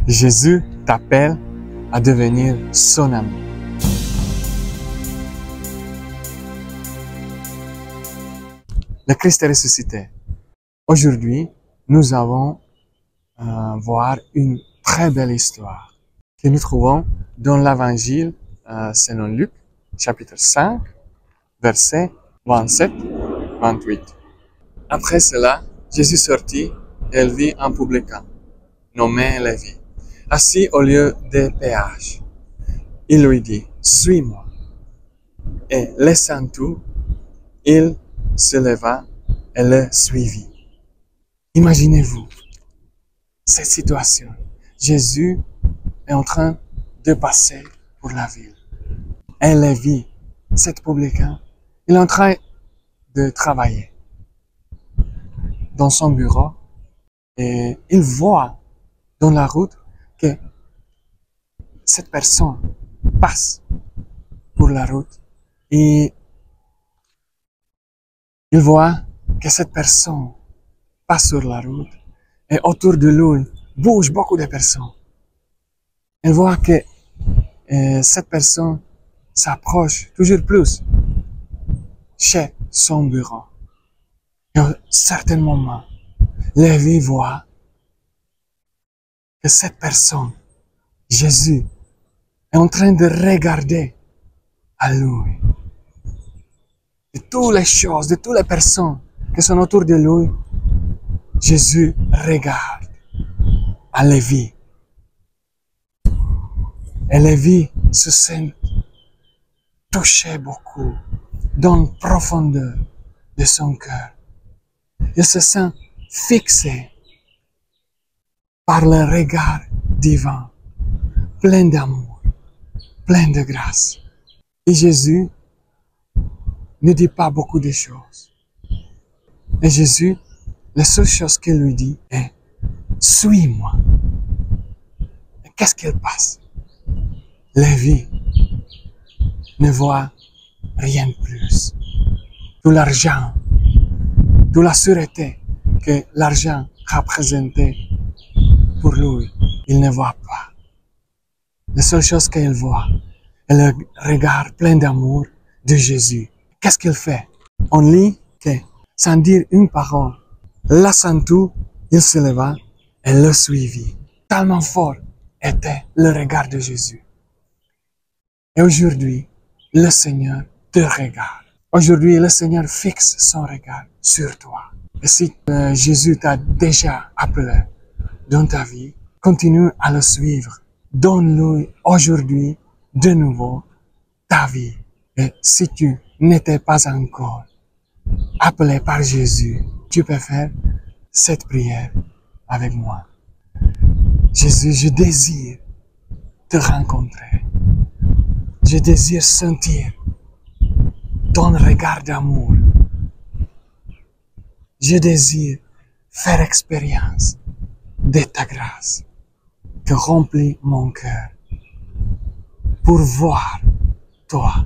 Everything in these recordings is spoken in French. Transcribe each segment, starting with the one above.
Jésus t'appelle à devenir son ami. Le Christ est ressuscité. Aujourd'hui, nous allons voir une très belle histoire que nous trouvons dans l'Évangile selon Luc, chapitre 5, versets 27-28. Après cela, Jésus sortit et il vit un publicain, nommé Lévi, assis au lieu des péages. Il lui dit, « Suis-moi. » Et laissant tout, il se leva et le suivit. Imaginez-vous cette situation. Jésus est en train de passer pour la ville. Et Lévi, cet publicain, il est en train de travailler dans son bureau et il voit dans la route que cette personne passe pour la route et il voit que cette personne passe sur la route et autour de lui bouge beaucoup de personnes. Il voit que cette personne s'approche toujours plus chez son bureau. Et à un certain moment, Lévi voit que cette personne, Jésus, est en train de regarder à lui. De toutes les choses, de toutes les personnes qui sont autour de lui, Jésus regarde à Lévi. Et Lévi se sent touché beaucoup dans la profondeur de son cœur. Il se sent fixé par le regard divin, plein d'amour, plein de grâce. Et Jésus ne dit pas beaucoup de choses. Et Jésus, la seule chose qu'il lui dit est « Suis-moi ». Et qu'est-ce qu'il passe? Lévi ne voit rien de plus. Tout l'argent, toute la sûreté que l'argent représentait pour lui, il ne voit pas. La seule chose qu'il voit est le regard plein d'amour de Jésus. Qu'est-ce qu'il fait? On lit que, sans dire une parole, laissant tout, il se leva et le suivit. Tellement fort était le regard de Jésus. Et aujourd'hui, le Seigneur te regarde. Aujourd'hui, le Seigneur fixe son regard sur toi. Et si Jésus t'a déjà appelé dans ta vie, continue à le suivre. Donne-lui aujourd'hui de nouveau ta vie. Et si tu n'étais pas encore appelé par Jésus, tu peux faire cette prière avec moi. Jésus, je désire te rencontrer. Je désire sentir ton regard d'amour. Je désire faire expérience de ta grâce qui remplit mon cœur pour voir toi,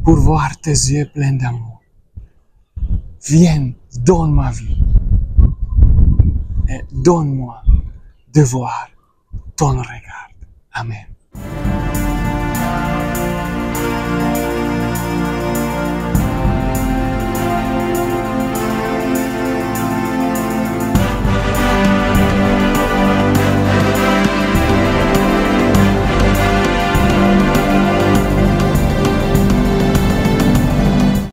pour voir tes yeux pleins d'amour. Viens dans ma vie et donne-moi de voir ton regard. Amen.